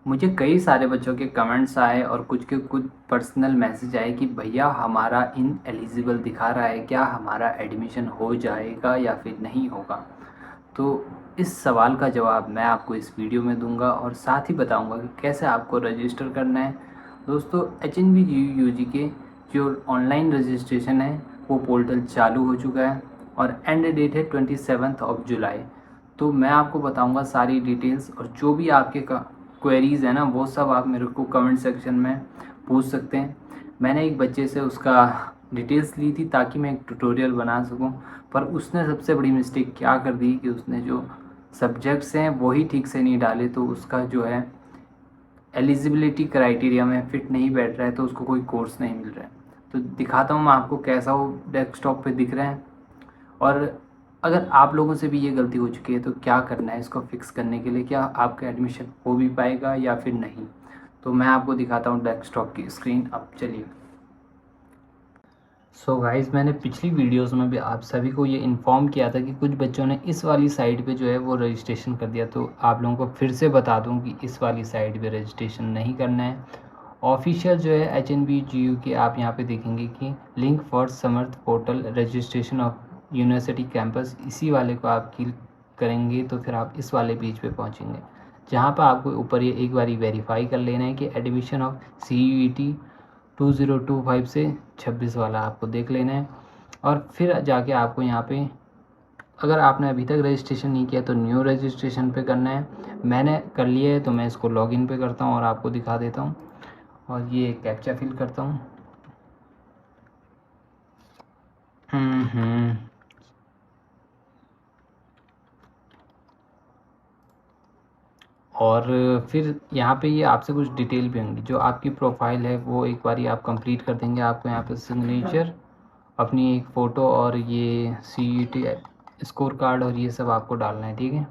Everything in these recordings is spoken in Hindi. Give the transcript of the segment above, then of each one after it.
मुझे कई सारे बच्चों के कमेंट्स आए और कुछ के कुछ पर्सनल मैसेज आए कि भैया हमारा इन एलिजिबल दिखा रहा है, क्या हमारा एडमिशन हो जाएगा या फिर नहीं होगा। तो इस सवाल का जवाब मैं आपको इस वीडियो में दूंगा और साथ ही बताऊंगा कि कैसे आपको रजिस्टर करना है। दोस्तों, HNB-GU के जो ऑनलाइन रजिस्ट्रेशन है वो पोर्टल चालू हो चुका है और एंड डेट है 27 जुलाई। तो मैं आपको बताऊंगा सारी डिटेल्स, और जो भी आपके क्वेरीज़ है ना वो सब आप मेरे को कमेंट सेक्शन में पूछ सकते हैं। मैंने एक बच्चे से उसका डिटेल्स ली थी ताकि मैं एक ट्यूटोरियल बना सकूं, पर उसने सबसे बड़ी मिस्टेक क्या कर दी कि उसने जो सब्जेक्ट्स हैं वही ठीक से नहीं डाले, तो उसका जो है एलिजिबिलिटी क्राइटेरिया में फ़िट नहीं बैठ रहा है, तो उसको कोई कोर्स नहीं मिल रहा है। तो दिखाता हूँ मैं आपको कैसा वो डेस्कटॉप पे दिख रहा है, और अगर आप लोगों से भी ये गलती हो चुकी है तो क्या करना है इसको फिक्स करने के लिए, क्या आपका एडमिशन हो भी पाएगा या फिर नहीं। तो मैं आपको दिखाता हूँ डेस्कटॉप की स्क्रीन। अब चलिए। सो गाइस, मैंने पिछली वीडियोस में भी आप सभी को ये इन्फॉर्म किया था कि कुछ बच्चों ने इस वाली साइट पे जो है वो रजिस्ट्रेशन कर दिया, तो आप लोगों को फिर से बता दूं कि इस वाली साइट पे रजिस्ट्रेशन नहीं करना है। ऑफिशियल जो है HNB-GU के आप यहाँ पे देखेंगे कि link for Samarth portal registration of university campus, इसी वाले को आप क्लिक करेंगे तो फिर आप इस वाले पेज पे पहुँचेंगे, जहाँ पर आपको ऊपर ये एक बारी वेरीफाई कर लेना है कि एडमिशन ऑफ CUET 2025 से 26 वाला आपको देख लेना है। और फिर जाके आपको यहाँ पे, अगर आपने अभी तक रजिस्ट्रेशन नहीं किया तो न्यू रजिस्ट्रेशन पे करना है। मैंने कर लिया है तो मैं इसको लॉगिन पे करता हूँ और आपको दिखा देता हूँ, और ये कैप्चा फिल करता हूँ। और फिर यहाँ पे ये आपसे कुछ डिटेल भी होंगी। जो आपकी प्रोफाइल है वो एक बारी आप कंप्लीट कर देंगे, आपको यहाँ पे सिग्नेचर, अपनी एक फ़ोटो और ये CUET स्कोर कार्ड और ये सब आपको डालना है, ठीक है।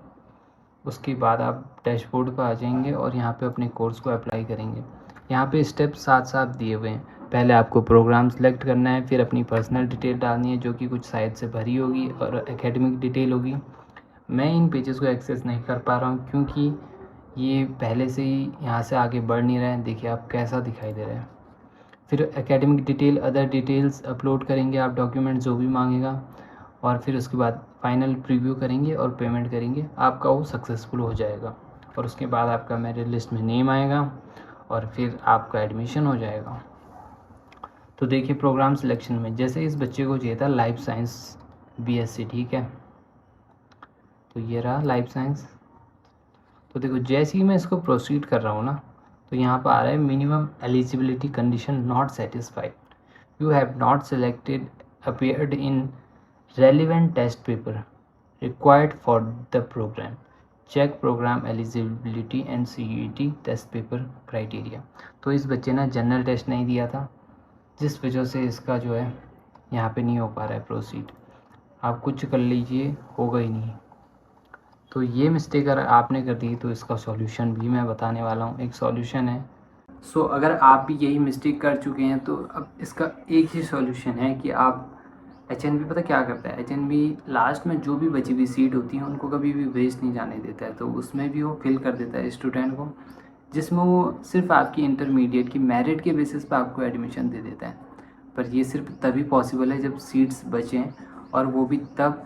उसके बाद आप डैशबोर्ड पर आ जाएंगे और यहाँ पे अपने कोर्स को अप्लाई करेंगे। यहाँ पे स्टेप साथ साथ दिए हुए हैं। पहले आपको प्रोग्राम सेलेक्ट करना है, फिर अपनी पर्सनल डिटेल डालनी है जो कि कुछ साइट से भरी होगी, और एकेडमिक डिटेल होगी। मैं इन पेजेस को एक्सेस नहीं कर पा रहा हूँ क्योंकि ये पहले से ही यहाँ से आगे बढ़ नहीं रहे हैं। देखिए आप कैसा दिखाई दे रहा है। फिर academic detail, other details upload करेंगे आप, डॉक्यूमेंट जो भी मांगेगा, और फिर उसके बाद फाइनल प्रीव्यू करेंगे और पेमेंट करेंगे, आपका वो सक्सेसफुल हो जाएगा। और उसके बाद आपका मेरिट लिस्ट में नेम आएगा और फिर आपका एडमिशन हो जाएगा। तो देखिए प्रोग्राम सिलेक्शन में जैसे इस बच्चे को चाहिए था लाइफ साइंस BSc, ठीक है। तो ये रहा लाइफ साइंस। तो देखो जैसे ही मैं इसको प्रोसीड कर रहा हूँ ना, तो यहाँ पर आ रहा है minimum eligibility condition not satisfied, you have not selected appeared in relevant test paper required for the program, check program eligibility and CUET test paper criteria। तो इस बच्चे ने जनरल टेस्ट नहीं दिया था, जिस वजह से इसका जो है यहाँ पे नहीं हो पा रहा है प्रोसीड। आप कुछ कर लीजिए, होगा ही नहीं। तो ये मिस्टेक अगर आपने कर दी तो इसका सॉल्यूशन भी मैं बताने वाला हूँ, एक सॉल्यूशन है। सो अगर आप भी यही मिस्टेक कर चुके हैं तो अब इसका एक ही सॉल्यूशन है कि आप, HNB पता क्या करता है, HNB लास्ट में जो भी बची हुई सीट होती है उनको कभी भी वेस्ट नहीं जाने देता है, तो उसमें भी वो फिल कर देता है स्टूडेंट को, जिसमें वो सिर्फ आपकी इंटरमीडिएट की मेरिट के बेसिस पर आपको एडमिशन दे देता है। पर ये सिर्फ तभी पॉसिबल है जब सीट्स बचें, और वो भी तब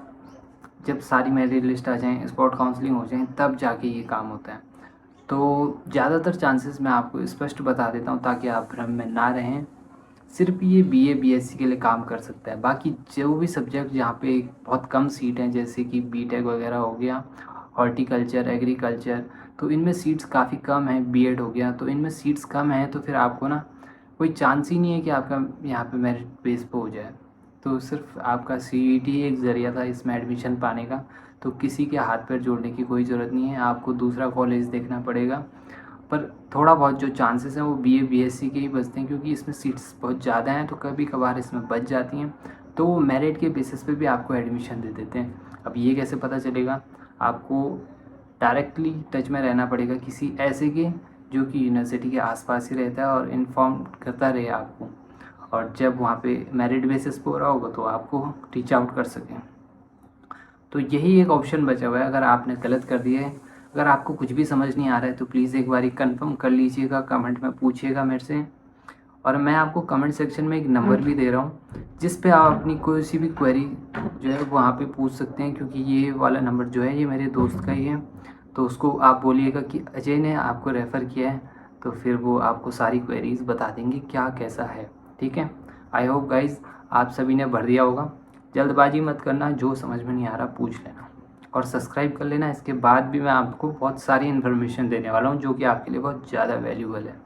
जब सारी मेरिट लिस्ट आ जाएँ, स्पॉट काउंसलिंग हो जाए, तब जाके ये काम होता है। तो ज़्यादातर चांसेस मैं आपको स्पष्ट बता देता हूँ ताकि आप भ्रम में ना रहें। सिर्फ ये BA BSc के लिए काम कर सकता है, बाकी जो भी सब्जेक्ट जहाँ पे बहुत कम सीट हैं जैसे कि BTech वगैरह हो गया, हॉर्टिकल्चर, एग्रीकल्चर, तो इनमें सीट्स काफ़ी कम हैं। B.Ed हो गया, तो इनमें सीट्स कम हैं, तो फिर आपको ना कोई चांस ही नहीं है कि आपका यहाँ पे मेरिट बेस पे हो जाए। तो सिर्फ आपका CUET ही एक ज़रिया था इसमें एडमिशन पाने का, तो किसी के हाथ पैर जोड़ने की कोई ज़रूरत नहीं है, आपको दूसरा कॉलेज देखना पड़ेगा। पर थोड़ा बहुत जो चांसेस हैं वो BA BSc के ही बचते हैं, क्योंकि इसमें सीट्स बहुत ज़्यादा हैं, तो कभी कभार इसमें बच जाती हैं, तो वो मेरिट के बेसिस पे भी आपको एडमिशन दे देते हैं। अब ये कैसे पता चलेगा, आपको डायरेक्टली टच में रहना पड़ेगा किसी ऐसे के जो कि यूनिवर्सिटी के आसपास ही रहता है और इन्फॉर्म करता रहे आपको, और जब वहाँ पे मेरिट बेसिस पे हो रहा होगा तो आपको रीच आउट कर सकें। तो यही एक ऑप्शन बचा हुआ है। अगर आपने गलत कर दिया है अगर आपको कुछ भी समझ नहीं आ रहा है तो प्लीज़ एक बारी कंफर्म कर लीजिएगा, कमेंट में पूछिएगा मेरे से। और मैं आपको कमेंट सेक्शन में एक नंबर भी दे रहा हूँ जिस पे आप अपनी कोई सी भी क्वेरी जो है वहाँ पे पूछ सकते हैं, क्योंकि ये वाला नंबर जो है ये मेरे दोस्त का ही है। तो उसको आप बोलिएगा कि अजय ने आपको रेफ़र किया है, तो फिर वो आपको सारी क्वेरीज़ बता देंगे क्या कैसा है। ठीक है, आई होप गाइज़ आप सभी ने भर दिया होगा। जल्दबाजी मत करना, जो समझ में नहीं आ रहा पूछ लेना और सब्सक्राइब कर लेना। इसके बाद भी मैं आपको बहुत सारी इन्फॉर्मेशन देने वाला हूँ जो कि आपके लिए बहुत ज़्यादा वैल्यूबल है।